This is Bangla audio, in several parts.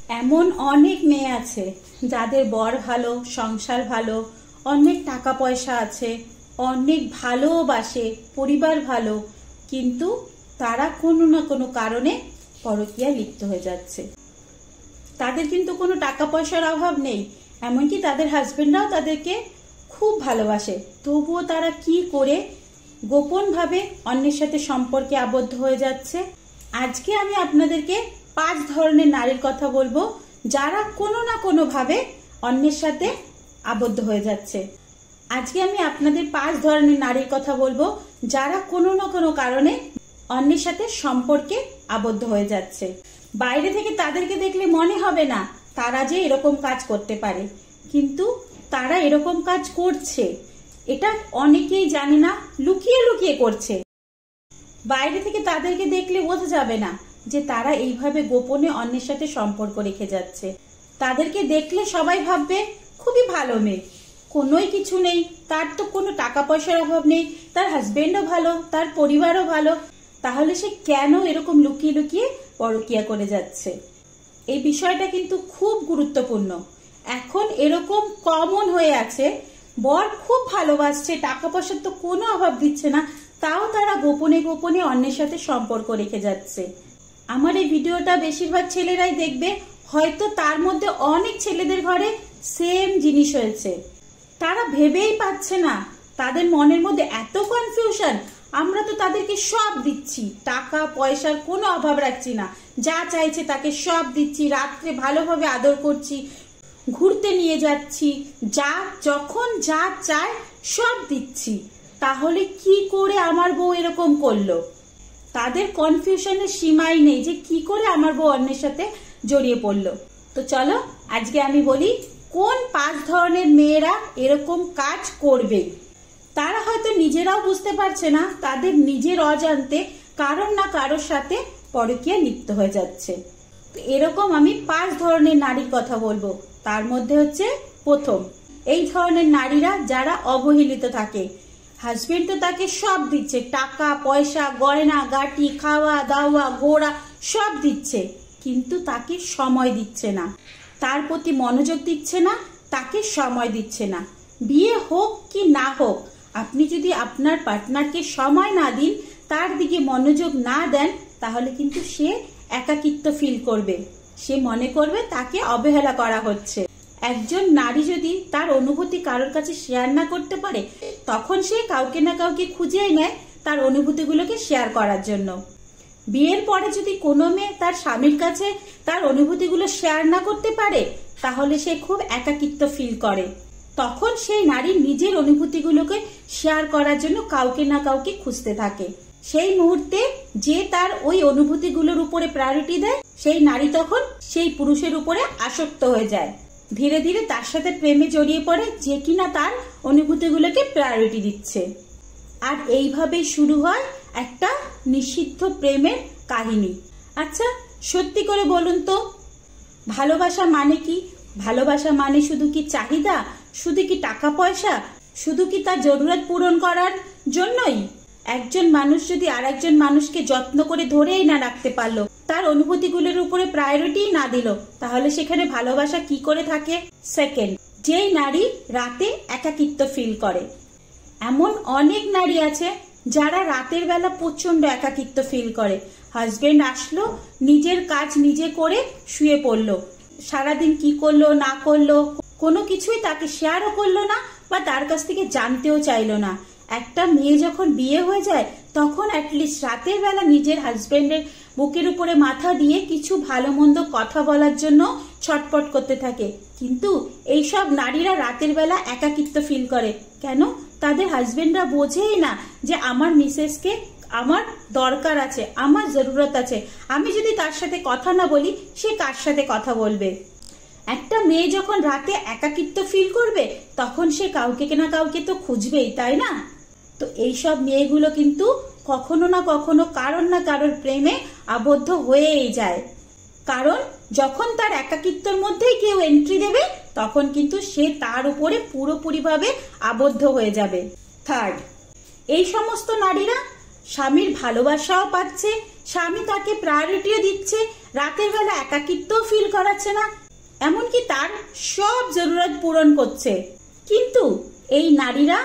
এমন অনেক মেয়ে আছে যাদের বর ভালো, সংসার ভালো, অনেক টাকা পয়সা আছে, অনেক ভালোবাসে, পরিবার ভালো, কিন্তু তারা কোনো না কোনো কারণে পরকীয়ায় লিপ্ত হয়ে যাচ্ছে। তাদের কিন্তু কোনো টাকা পয়সার অভাব নেই, এমনকি তাদের হাজবেন্ডরাও তাদেরকে খুব ভালোবাসে, তবুও তারা কি করে গোপনভাবে অন্যের সাথে সম্পর্কে আবদ্ধ হয়ে যাচ্ছে। আজকে আমি আপনাদেরকে 5 ধরনের নারীর কথা বলবো যারা কোনো না কোনো ভাবে অন্যের সাথে আবদ্ধ হয়ে যাচ্ছে। আজকে আমি আপনাদের 5 ধরনের নারীর কথা বলবো যারা কোনো না কোনো কারণে অন্যের সাথে সম্পর্কে আবদ্ধ হয়ে যাচ্ছে। বাইরে থেকে তাদেরকে দেখলে মনে হবে না তারা যে এরকম কাজ করতে পারে, কিন্তু তারা এরকম কাজ করছে, এটা অনেকেই জানে না, লুকিয়ে লুকিয়ে করছে। বাইরে থেকে তাদেরকে দেখলে বোঝা যাবে না যে তারা এইভাবে গোপনে অন্যের সাথে সম্পর্ক রেখে যাচ্ছে। তাদেরকে দেখলে সবাই ভাববে খুবই ভালো মেয়ে, কোনোই কিছু নেই, তার তো কোনো টাকা পয়সার অভাব নেই, তার হাজবেন্ডও ভালো, তার পরিবারও ভালো, তাহলে সে কেন এরকম লুকিয়ে লুকিয়ে পরকীয়া করে যাচ্ছে? এই বিষয়টা কিন্তু খুব গুরুত্বপূর্ণ। এখন এরকম কমন হয়ে আছে, বর খুব ভালোবাসছে, টাকা পয়সার তো কোনো অভাব দিচ্ছে না, তাও তারা গোপনে গোপনে অন্যের সাথে সম্পর্ক রেখে যাচ্ছে। আমার এই ভিডিওটা বেশিরভাগ ছেলেরাই দেখবে, হয়তো তার মধ্যে অনেক ছেলেদের ঘরে সেম জিনিস হয়েছে। তারা ভেবেই পাচ্ছে না, তাদের মনের মধ্যে এত কনফিউশন, আমরা তো তাদেরকে সব দিচ্ছি, টাকা পয়সার কোনো অভাব রাখছি না, যা চাইছে তাকে সব দিচ্ছি, রাত্রে ভালোভাবে আদর করছি, ঘুরতে নিয়ে যাচ্ছি, যা যখন যা চায় সব দিচ্ছি, তাহলে কি করে আমার বউ এরকম করলো? তাদের কনফিউশনের সীমাই নেই যে কি করে আমার বউ অন্যের সাথে জড়িয়ে পড়লো। তো চলো আজকে আমি বলি কোন 5 ধরনের মেয়েরা এরকম কাজ করবে। তারা হয়তো নিজেরাও বুঝতে পারছে না, তাদের নিজের অজান্তে কারোর না কারোর সাথে পরকীয়া লিপ্ত হয়ে যাচ্ছে। এরকম আমি 5 ধরনের নারীর কথা বলবো। তার মধ্যে হচ্ছে প্রথম, এই ধরনের নারীরা যারা অবহেলিত থাকে, হাজবেন্ড তো তাকে সব দিচ্ছে, টাকা পয়সা, গয়না গাটি, খাওয়া দাওয়া, ঘোরা সব দিচ্ছে, কিন্তু তাকে সময় দিচ্ছে না, তার প্রতি মনোযোগ দিচ্ছে না, তাকে সময় দিচ্ছে না। বিয়ে হোক কি না হোক, আপনি যদি আপনার পার্টনারকে সময় না দিন, তার দিকে মনোযোগ না দেন, তাহলে কিন্তু সে একাকিত্ব ফিল করবে, সে মনে করবে তাকে অবহেলা করা হচ্ছে। একজন নারী যদি তার অনুভূতি কারোর কাছে শেয়ার না করতে পারে, তখন সে কাউকে না কাউকে খুঁজেই নেয় তার অনুভূতিগুলোকে শেয়ার করার জন্য। বিয়ের পরে যদি কোনো মেয়ে তার স্বামীর কাছে তার অনুভূতিগুলো শেয়ার না করতে পারে, তাহলে সে খুব একাকিত্ব ফিল করে, তখন সেই নারী নিজের অনুভূতিগুলোকে শেয়ার করার জন্য কাউকে না কাউকে খুঁজতে থাকে। সেই মুহূর্তে যে তার ওই অনুভূতিগুলোর উপরে প্রায়োরিটি দেয়, সেই নারী তখন সেই পুরুষের উপরে আসক্ত হয়ে যায়, ধীরে ধীরে তার সাথে প্রেমে জড়িয়ে পড়ে, যে কিনা তার অনুভূতিগুলোকে প্রায়োরিটি দিচ্ছে। আর এইভাবেই শুরু হয় একটা নিষিদ্ধ প্রেমের কাহিনী। আচ্ছা সত্যি করে বলুন তো, ভালোবাসা মানে কি? ভালোবাসা মানে শুধু কি চাহিদা, শুধু কি টাকা পয়সা, শুধু কি তার জরুরত পূরণ করার জন্যই? একজন মানুষ যদি আর একজন মানুষকে যত্ন করে ধরেই না রাখতে পারলো, তার অনুভূতিগুলোর উপরে প্রায়োরিটি না দিল, তাহলে সেখানে ভালোবাসা কি করে থাকে? সেকেন্ড, যেই নারী রাতে একাকিত্ব ফিল করে। এমন অনেক নারী আছে যারা রাতের বেলা প্রচন্ড একাকিত্ব ফিল করে। হাজবেন্ড আসলো, নিজের কাজ নিজে করে শুয়ে পড়লো, সারাদিন কি করলো না করলো কোনো কিছুই তাকে শেয়ারও করলো না, বা তার কাছ থেকে জানতেও চাইলো না। একটা মেয়ে যখন বিয়ে হয়ে যায়, তখন অ্যাটলিস্ট রাতের বেলা নিজের হাজবেন্ডের বুকের উপরে মাথা দিয়ে কিছু ভালো মন্দ কথা বলার জন্য ছটপট করতে থাকে। কিন্তু এইসব নারীরা রাতের বেলা একাকিত্ব ফিল করে কেন? তাদের হাজবেন্ডরা বোঝেই না যে আমার মিসেসকে আমার দরকার আছে, আমার জরুরত আছে, আমি যদি তার সাথে কথা না বলি, সে কার সাথে কথা বলবে? একটা মেয়ে যখন রাতে একাকিত্ব ফিল করবে, তখন সে কাউকে না কাউকে তো খুঁজবেই, তাই না? তো এইসব মেয়েগুলো কিন্তু কখনো না কখনো কারোর না কারোর প্রেমে আবদ্ধ হয়েই যায়, কারণ যখন তার একাকিত্বের মধ্যেই কেউ এন্ট্রি দেবে, তখন কিন্তু সে তার উপরে পুরোপুরিভাবে আবদ্ধ হয়ে যাবে। থার্ড, এই সমস্ত নারীরা স্বামীর ভালোবাসাও পাচ্ছে, স্বামী তাকে প্রায়োরিটিও দিচ্ছে, রাতের বেলা একাকিত্বও ফিল করাচ্ছে না, এমনকি তার সব জরুরত পূরণ করছে। কিন্তু এই নারীরা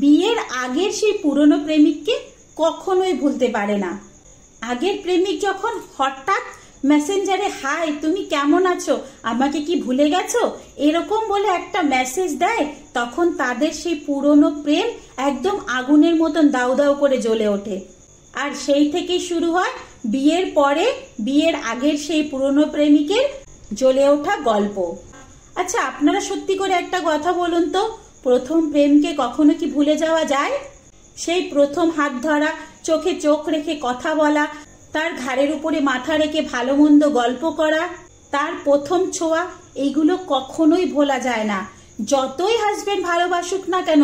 বিয়ের আগের সেই পুরনো প্রেমিককে কখনোই ভুলতে পারে না। আগের প্রেমিক যখন হঠাৎ মেসেঞ্জারে হাই তুমি কেমন আছো, আমাকে কি ভুলে গেছো, এরকম বলে একটা মেসেজ দেয়, তখন তাদের সেই পুরনো প্রেম একদম আগুনের মতন দাউ দাউ করে জ্বলে ওঠে। আর সেই থেকেই শুরু হয় বিয়ের পরে বিয়ের আগের সেই পুরনো প্রেমিকের জ্বলে ওঠা গল্প। আচ্ছা, আপনারা সত্যি করে একটা কথা বলুন তো, প্রথম প্রেমকে কখনো কি ভুলে যাওয়া যায়? সেই প্রথম হাত ধরা, চোখে চোখ রেখে কথা বলা, তার ঘাড়ের উপরে মাথা রেখে ভালো মন্দ গল্প করা, তার প্রথম ছোঁয়া, এইগুলো কখনোই ভোলা যায় না। যতই হাজবেন্ড ভালোবাসুক না কেন,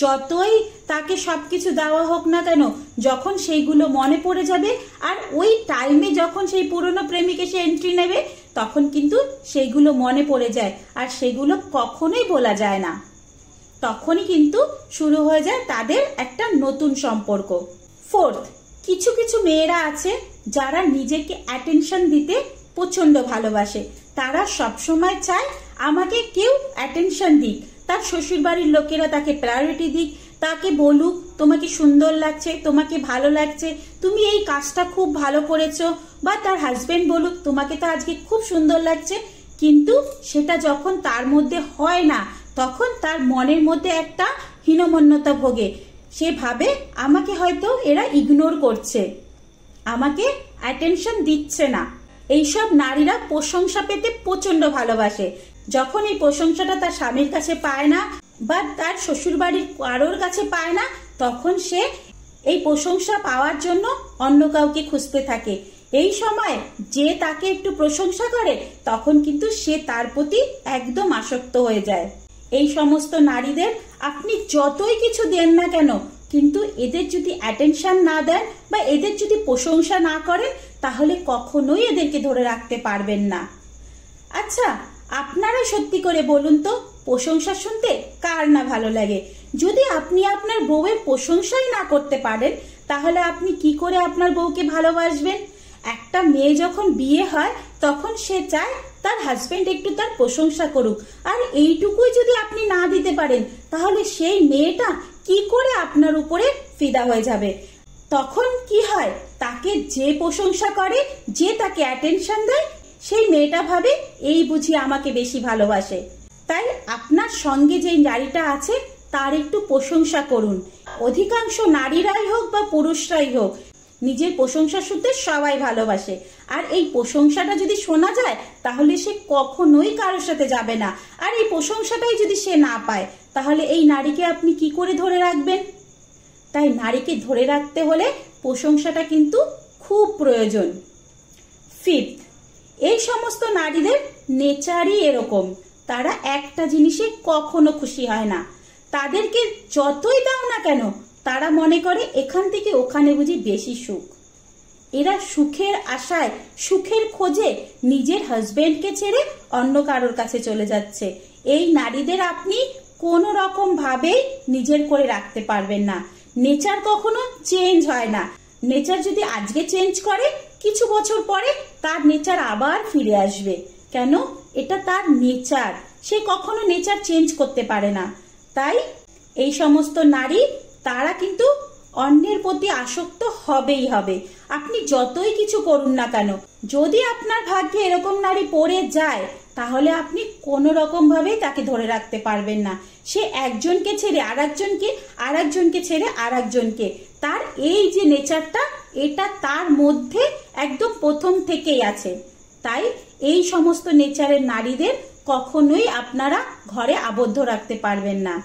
যতই তাকে সবকিছু দেওয়া হোক না কেন, যখন সেইগুলো মনে পড়ে যাবে আর ওই টাইমে যখন সেই পুরনো প্রেমিক এসে এন্ট্রি নেবে, তখন কিন্তু সেইগুলো মনে পড়ে যায় আর সেগুলো কখনোই ভোলা যায় না। তখনই কিন্তু শুরু হয়ে যায় তাদের একটা নতুন সম্পর্ক। ফোর্থ, কিছু কিছু মেয়েরা আছে যারা নিজেকে অ্যাটেনশন দিতে প্রচন্ড ভালোবাসে। তারা সবসময় চায় আমাকে কেউ অ্যাটেনশন দিক, তার শ্বশুর বাড়ির লোকেরা তাকে প্রায়োরিটি দিক, তাকে বলুক তোমাকে সুন্দর লাগছে, তোমাকে ভালো লাগছে, তুমি এই কাজটা খুব ভালো করেছো, বা তার হাজবেন্ড বলুক তোমাকে তো আজকে খুব সুন্দর লাগছে। কিন্তু সেটা যখন তার মধ্যে হয় না, তখন তার মনের মধ্যে একটা হীনমন্যতা ভোগে। সে ভাবে আমাকে হয়তো এরা ইগনোর করছে, আমাকে অ্যাটেনশন দিচ্ছে না। এইসব নারীরা প্রশংসা পেতে প্রচন্ড ভালোবাসে। যখন এই প্রশংসাটা তার স্বামীর কাছে পায় না বা তার শ্বশুর বাড়ির কারোর কাছে পায় না, তখন সে এই প্রশংসা পাওয়ার জন্য অন্য কাউকে খুঁজতে থাকে। এই সময় যে তাকে একটু প্রশংসা করে, তখন কিন্তু সে তার প্রতি একদম আসক্ত হয়ে যায়। এই সমস্ত নারীদের আপনি যতই কিছু দেন না কেন, কিন্তু এদের যদি অ্যাটেনশন না দেন বা এদের যদি প্রশংসা না করেন, তাহলে কখনোই এদেরকে ধরে রাখতে পারবেন না। আচ্ছা, আপনারাই সত্যি করে বলুন তো, প্রশংসা শুনতে কার না ভালো লাগে? যদি আপনি আপনার বউয়ের প্রশংসাই না করতে পারেন, তাহলে আপনি কি করে আপনার বউকে ভালোবাসবেন? একটা মেয়ে যখন বিয়ে হয়, তখন সে চায় তার হাজবেন্ড একটু তার প্রশংসা করুক, আর এইটুকুই যদি আপনি না দিতে পারেন, তাহলে সেই মেয়েটা কি করে আপনার উপরে ফিদা হয়ে যাবে? তখন কি হয়, তাকে যে প্রশংসা করে, যে তাকে অ্যাটেনশন দেয়, সেই মেয়েটা ভাবে এই বুঝি আমাকে বেশি ভালোবাসে। তাই আপনার সঙ্গে যে নারীটা আছে তার একটু প্রশংসা করুন। অধিকাংশ নারীরাই হোক বা পুরুষরাই হোক, নিজের প্রশংসা শুনতে সবাই ভালোবাসে। আর এই প্রশংসাটা যদি শোনা যায়, তাহলে সে কখনোই কারোর সাথে যাবে না। আর এই প্রশংসাটাই যদি সে না পায়, তাহলে এই নারীকে আপনি কি করে ধরে রাখবেন? তাই নারীকে ধরে রাখতে হলে প্রশংসাটা কিন্তু খুব প্রয়োজন। ফিফথ, এই সমস্ত নারীদের নেচারই এরকম, তারা একটা জিনিসে কখনো খুশি হয় না। তাদেরকে যতই দাও না কেন, তারা মনে করে এখান থেকে ওখানে বুঝি বেশি সুখ। এরা সুখের আশায়, সুখের খোঁজে নিজের হাজবেন্ডকে ছেড়ে অন্য কারোর কাছে চলে যাচ্ছে। এই নারীদের আপনি কোনো রকম ভাবেই নিজের করে রাখতে পারবেন না। নেচার কখনো চেঞ্জ হয় না। নেচার যদি আজকে চেঞ্জ করে, কিছু বছর পরে তার নেচার আবার ফিরে আসবে। কেন? এটা তার নেচার, সে কখনো নেচার চেঞ্জ করতে পারে না। তাই এই সমস্ত নারী, তারা কিন্তু অন্যের প্রতি আসক্ত হবেই হবে। আপনি যতই কিছু করুন না কেন, যদি আপনার ভাগ্যে এরকম নারী পড়ে যায়, তাহলে আপনি কোনো রকম ভাবেই তাকে ধরে রাখতে পারবেন না। সে একজনকে ছেড়ে আরেকজনকে, আরেকজনকে ছেড়ে আরেকজনকে, তার এই যে নেচারটা, এটা তার মধ্যে একদম প্রথম থেকেই আছে। তাই এই সমস্ত নেচারের নারীদের কখনোই আপনারা ঘরে আবদ্ধ রাখতে পারবেন না।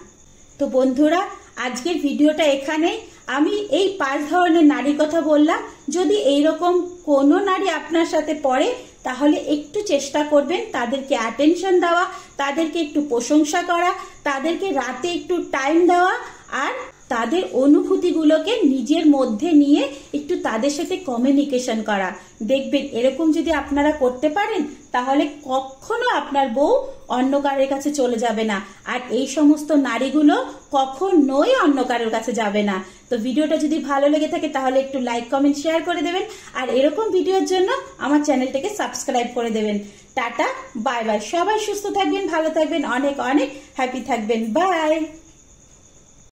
তো বন্ধুরা, আজকের ভিডিওটা এখানেই। আমি এই 5 ধরনের নারীর কথা বললাম। যদি এইরকম কোনো নারী আপনার সাথে পড়ে, তাহলে একটু চেষ্টা করবেন তাদেরকে অ্যাটেনশন দেওয়া, তাদেরকে একটু প্রশংসা করা, তাদেরকে রাতে একটু টাইম দেওয়া, আর তাদের অনুভূতিগুলোকে নিজের মধ্যে নিয়ে একটু তাদের সাথে কমিউনিকেশন করা। দেখবেন এরকম যদি আপনারা করতে পারেন তাহলে কখনো আপনার বউ অন্য কারোর কাছে চলে যাবে না, আর এই সমস্ত নারীগুলো কখনোই অন্য কারোর কাছে যাবে না। তো ভিডিওটা যদি ভালো লেগে থাকে তাহলে একটু লাইক কমেন্ট শেয়ার করে দেবেন, আর এরকম ভিডিওর জন্য আমার চ্যানেলটাকে সাবস্ক্রাইব করে দেবেন। Tata, bye bye. সবাই সুস্থ থাকবেন, ভালো থাকবেন, অনেক অনেক হ্যাপি থাকবেন। বাই।